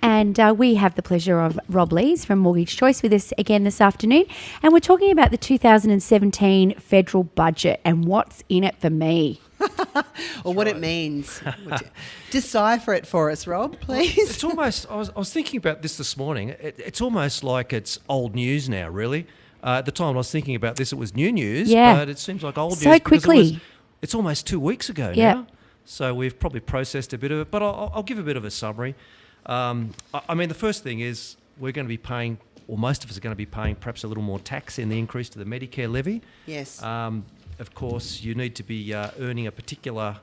And we have the pleasure of Rob Lees from Mortgage Choice with us again this afternoon. And we're talking about the 2017 federal budget and what's in it for me. Or what it means. Decipher it for us, Rob, please. It's almost, I was thinking about this morning. It's almost like it's old news now, really. At the time I was thinking about this, it was new news, but it seems like old news. So quickly. It's almost 2 weeks ago now. So we've probably processed a bit of it, but I'll give a bit of a summary. I mean, the first thing is we're going to be paying, or most of us are going to be paying perhaps a little more tax in the increase to the Medicare levy. Yes. Of course, you need to be earning a particular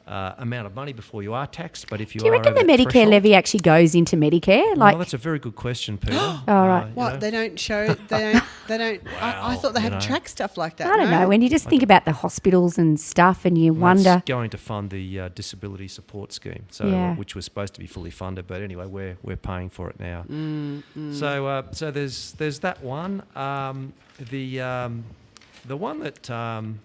amount of money before you are taxed. But if you Do you reckon the Medicare levy actually goes into Medicare? Well, that's a very good question, Peter. All right. What, they don't show, they don't, I thought they had to track stuff like that. I don't know. When you just think about the hospitals and stuff and you wonder. It's going to fund the disability support scheme, which was supposed to be fully funded. But anyway, we're paying for it now. So there's that one. The one that...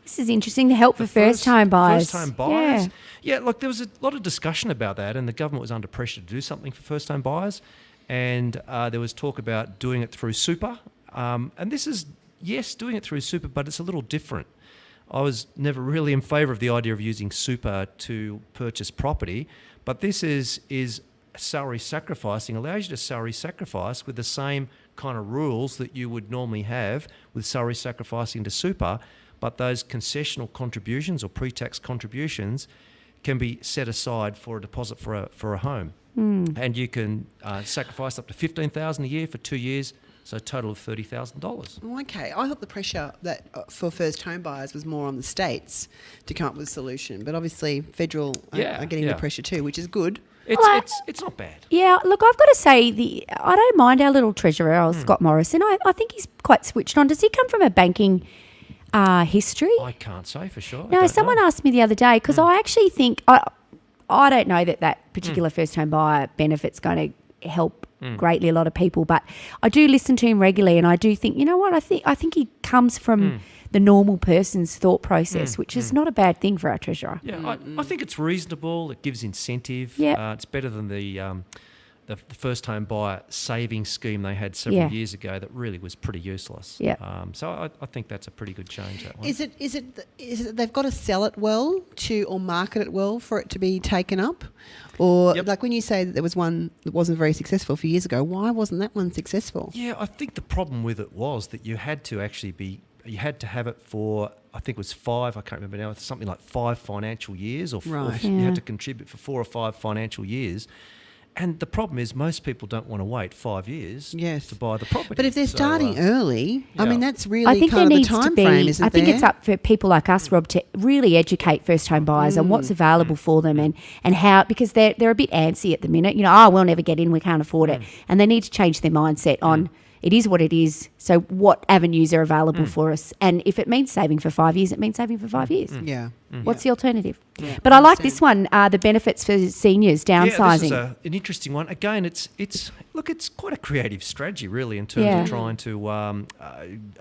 this is interesting, the help for first-time buyers. First-time buyers. Yeah, look, there was a lot of discussion about that, and the government was under pressure to do something for first-time buyers, and there was talk about doing it through super. And this is, yes, doing it through super, but it's a little different. I was never really in favour of the idea of using super to purchase property, but this is salary sacrificing, allows you to salary sacrifice with the same kind of rules that you would normally have with salary sacrificing to super, but those concessional contributions or pre-tax contributions can be set aside for a deposit for a home. And you can sacrifice up to $15,000 a year for 2 years, so a total of $30,000. Okay, I thought the pressure that for first home buyers was more on the states to come up with a solution, but obviously federal are getting the pressure too, which is good. It's not bad. Yeah, look, I've got to say, I don't mind our little treasurer, Scott Morrison. I think he's quite switched on. Does he come from a banking history? I can't say for sure. No, someone asked me the other day, because I actually think, I don't know that particular first-home buyer benefit's going to help greatly a lot of people, but I do listen to him regularly, and I do think, you know what, I think he comes from the normal person's thought process, which is not a bad thing for our treasurer. Yeah, I think it's reasonable. It gives incentive. Yeah. It's better than the first home buyer savings scheme they had several years ago that really was pretty useless. Yeah. So I think that's a pretty good change, that one. Is it that they've got to sell it well or market it well for it to be taken up? Or like when you say that there was one that wasn't very successful a few years ago, why wasn't that one successful? Yeah, I think the problem with it was that you had to have it for, I think it was 5, I can't remember now, something like 5 financial years, or you had to contribute for 4 or 5 financial years. And the problem is most people don't want to wait 5 years to buy the property. But if they're starting early, I mean, that's really kind of the time frame, isn't I think it's up for people like us, Rob, to really educate first-time buyers on what's available for them and how, because they're a bit antsy at the minute. You know, we'll never get in, we can't afford it. And they need to change their mindset on it is what it is. So what avenues are available for us? And if it means saving for 5 years, it means saving for 5 years. Yeah. What's the alternative? Yeah, but I like this one, the benefits for seniors, downsizing. Yeah, this is an interesting one. Again, it's quite a creative strategy, really, in terms of trying to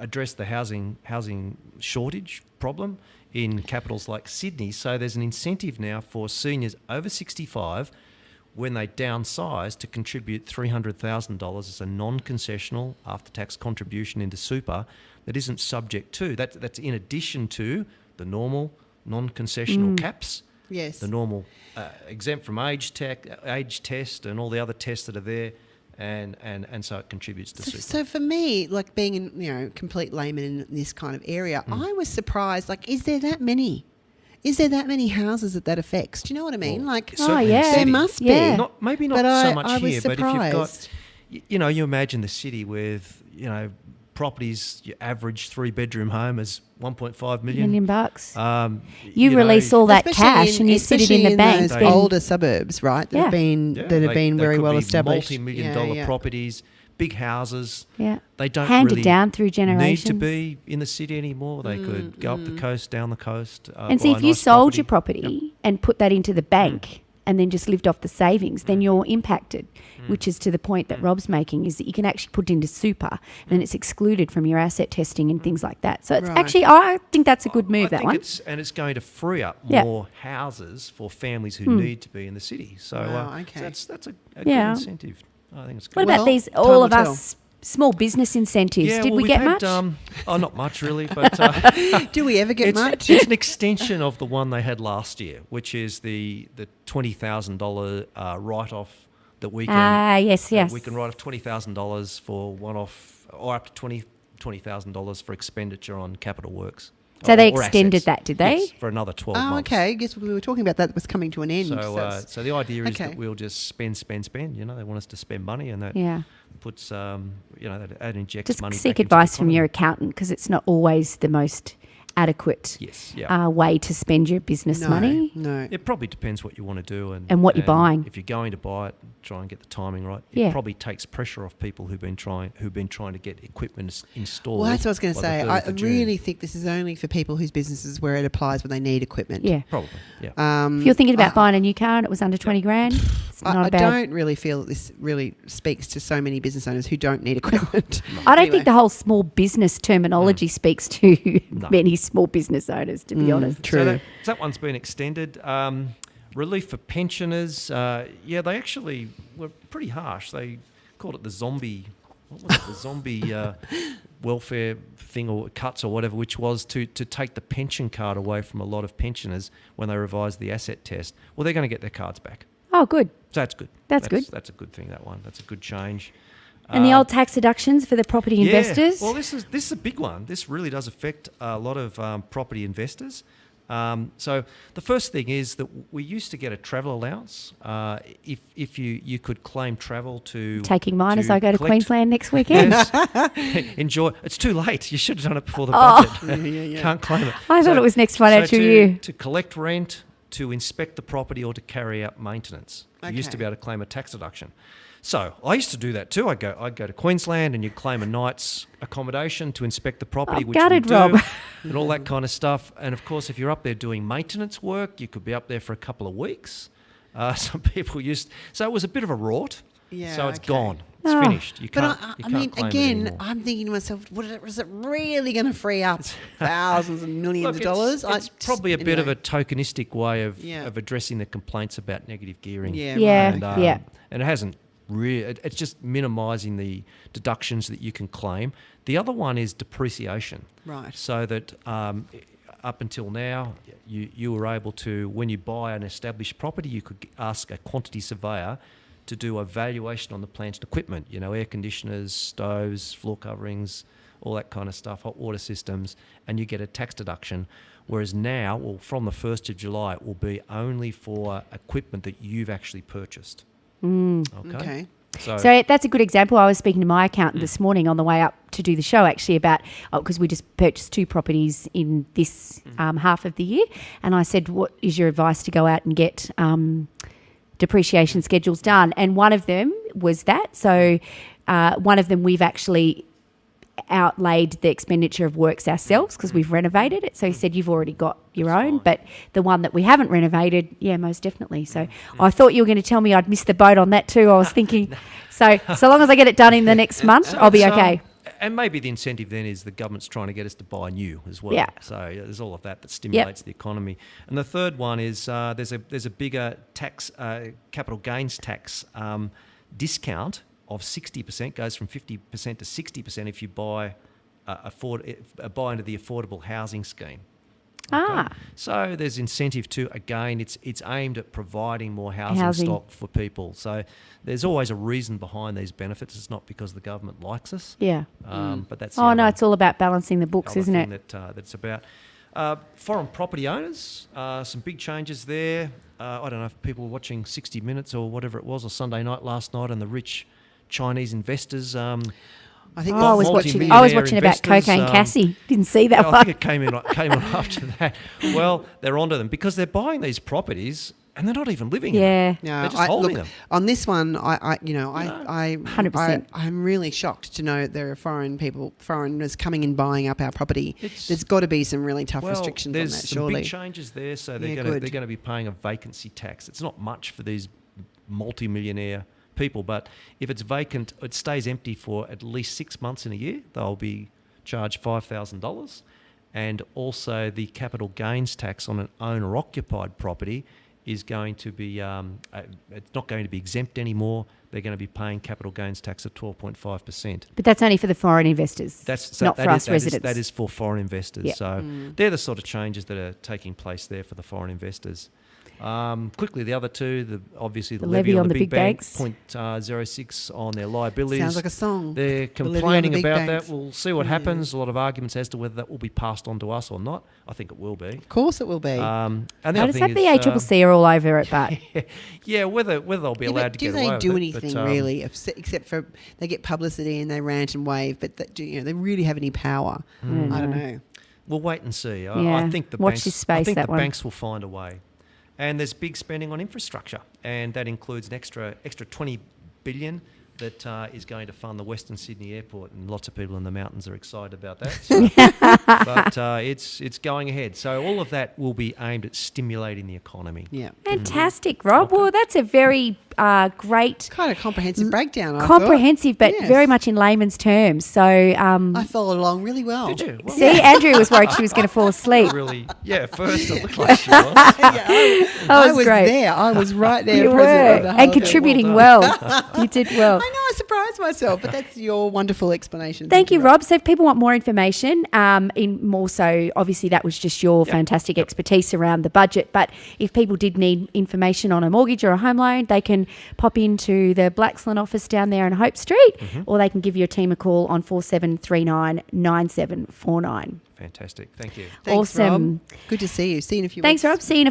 address the housing shortage problem in capitals like Sydney. So there's an incentive now for seniors over 65 when they downsize to contribute $300,000 as a non-concessional after-tax contribution into super that isn't subject to, that's in addition to the normal non-concessional caps, the normal exempt from age test and all the other tests that are there, and so it contributes to super. So for me, like being in, complete layman in this kind of area, I was surprised, like, is there that many? Is there that many houses that affects? Do you know what I mean? Well, like, there must be. Maybe not so much here, but if you've got, you imagine the city with, properties, your average 3-bedroom home is $1.5 million. Bucks. You release all that cash and you sit it in the bank. Those older suburbs, right? That have been very well established. Multi-million-dollar properties. Big houses. Yeah. They don't handed really down through generations. Need to be in the city anymore. They could go up the coast, down the coast. And see, if you sold your property and put that into the bank and then just lived off the savings, then you're impacted, which is to the point that Rob's making, is that you can actually put into super and then it's excluded from your asset testing and things like that. So it's actually, I think that's a good move, I that think one. It's going to free up Yeah. more houses for families who need to be in the city. So, okay. that's a good Yeah. incentive. I think it's good. What about Well, these, time all will of tell. us small business incentives? Yeah, Did well, we we've get had, much? not much really, but Do we ever get it's, much? it's an extension of the one they had last year, which is the $20,000 write-off that we can. Yes. We can write off $20,000 for one-off, or up to $20,000 for expenditure on capital works. So they or extended assets. that, did they? Yes, for another 12 Oh, months. okay. I guess we were talking about that was coming to an end. So the idea is okay. that we'll just spend. You know, they want us to spend money, and that Yeah. puts, that injects Just money. seek back into the advice from economy. your accountant, because it's not always the most adequate Yes, yeah. way to spend your business no, money. No. It probably depends what you want to do And what you're buying. If you're going to buy it, try and get the timing right. Yeah. It probably takes pressure off people who've been trying to get equipment installed. Well, that's what I was going to by the say. 30th I of June. really think this is only for people whose businesses where it applies when they need equipment. Yeah. Probably, yeah. If you're thinking about buying a new car and it was under 20 grand, it's not I a bad. don't really feel that this really speaks to so many business owners who don't need equipment. I don't Anyway. think the whole small business terminology speaks to No. many small business owners, to be honest. True. So that one's been extended. Relief for pensioners. They actually were pretty harsh. They called it the zombie. What was it? The zombie welfare thing or cuts or whatever, which was to take the pension card away from a lot of pensioners when they revised the asset test. Well, they're going to get their cards back. Oh, good. So that's good. That's good. That's a good thing. That one. That's a good change. And the old tax deductions for the property investors? Well, this is a big one. This really does affect a lot of property investors. So the first thing is that we used to get a travel allowance. If you could claim travel to Taking mine as I go to collect- Queensland next weekend. Enjoy. It's too late. You should have done it before the budget. Yeah. Can't claim it. I thought it was next financial year. To collect rent, to inspect the property, or to carry out maintenance. You used to Okay. be able to claim a tax deduction. So I used to do that too. I'd go to Queensland and you'd claim a night's accommodation to inspect the property, Oh, which we gutted, do, Rob. and all that kind of stuff. And of course, if you're up there doing maintenance work, you could be up there for a couple of weeks. Some people so it was a bit of a rort. Yeah, so it's okay. gone. It's Oh. finished. You But can't. I you can't mean, claim it again, anymore. I'm thinking to myself, was it really going to free up thousands and millions Look, of dollars? It's probably a bit of anyway. a tokenistic way of Yeah. addressing the complaints about negative gearing. Yeah, Yeah. right. And it hasn't really. It's just minimising the deductions that you can claim. The other one is depreciation. Right. So that up until now, you were able to, when you buy an established property, you could ask a quantity surveyor to do a valuation on the plant and equipment. You know, air conditioners, stoves, floor coverings, all that kind of stuff, hot water systems, and you get a tax deduction. Whereas now, well, from the 1st of July, it will be only for equipment that you've actually purchased. Okay. So that's a good example. I was speaking to my accountant this morning on the way up to do the show, actually, about, because we just purchased 2 properties in this half of the year. And I said, what is your advice to go out and get depreciation schedules done? And one of them was that. So one of them we've actually outlaid the expenditure of works ourselves because we've renovated it. So he said, you've already got your own, but the one that we haven't renovated, yeah, most definitely. So I thought you were going to tell me I'd missed the boat on that too. I was thinking, so long as I get it done in the next month, I'll be okay. And maybe the incentive then is the government's trying to get us to buy new as well. Yeah. So there's all of that stimulates the economy. And the third one is there's a bigger tax, capital gains tax discount of 60%, goes from 50% to 60% if you buy into the affordable housing scheme. Okay? So there's incentive to, again, it's aimed at providing more housing stock for people. So there's always a reason behind these benefits. It's not because the government likes us. Yeah. But that's the Oh, no, other- it's all about balancing the books, other isn't thing it? that's about. Foreign property owners, some big changes there. I don't know if people were watching 60 Minutes or whatever it was, or Sunday night last night, and the rich Chinese investors. I think I was multi-millionaire watching about investors, Cocaine Cassie. Didn't see that I one. think it came on after that. Well, they're onto them because they're buying these properties and they're not even living in Yeah. them. No, They're just holding them. on this one, 100%. I'm really shocked to know there are foreigners coming in buying up our property. There's got to be some really tough restrictions on there's that, some surely. big changes there, so they're Yeah, going good. to be paying a vacancy tax. It's not much for these multi-millionaire people, but if it's vacant, it stays empty for at least 6 months in a year. They'll be charged $5,000, and also the capital gains tax on an owner-occupied property is going to be it's not going to be exempt anymore. They're going to be paying capital gains tax of 12.5%. But that's only for the foreign investors, not for us residents. That is for foreign investors. Yep. So they're the sort of changes that are taking place there for the foreign investors. Quickly, the other two, obviously the levy on the big banks, 0.06 on their liabilities. Sounds like a song. They're levy on the complaining big about banks. that. We'll see what happens. A lot of arguments as to whether that will be passed on to us or not. I think it will be. Of course it will be. And the I other just thing hope the is, ACCC are all over it, but yeah, whether they'll be allowed to get away with it. Do they do anything but, really, except for they get publicity and they rant and wave, but they really have any power? I don't know. We'll wait and see. Yeah. I think the Watch banks, this space, I think that the one. banks will find a way. And there's big spending on infrastructure, and that includes an extra $20 billion that is going to fund the Western Sydney Airport, and lots of people in the mountains are excited about that. So, but it's going ahead. So all of that will be aimed at stimulating the economy. Yeah. fantastic, Rob. Well, that's a very great, Kind of comprehensive breakdown. I comprehensive, thought. but Yes. very much in layman's terms. So, I followed along really well. Did you? Well, see, Andrew was worried she was going to fall asleep. really? Yeah, at first it looked like she was. I was great. there. I was right there. You present were, with the whole and thing. contributing well. You did well. I know, I surprised myself, but that's your wonderful explanation. Thank you, Rob. So if people want more information, in more so, obviously that was just your fantastic expertise around the budget. But if people did need information on a mortgage or a home loan, they can pop into the Blaxland office down there in Hope Street, or they can give your team a call on 4739 9749. Fantastic. Thank you. Thanks, Awesome. Rob. Good to see you. See you in a few Thanks, weeks. Rob. See you in a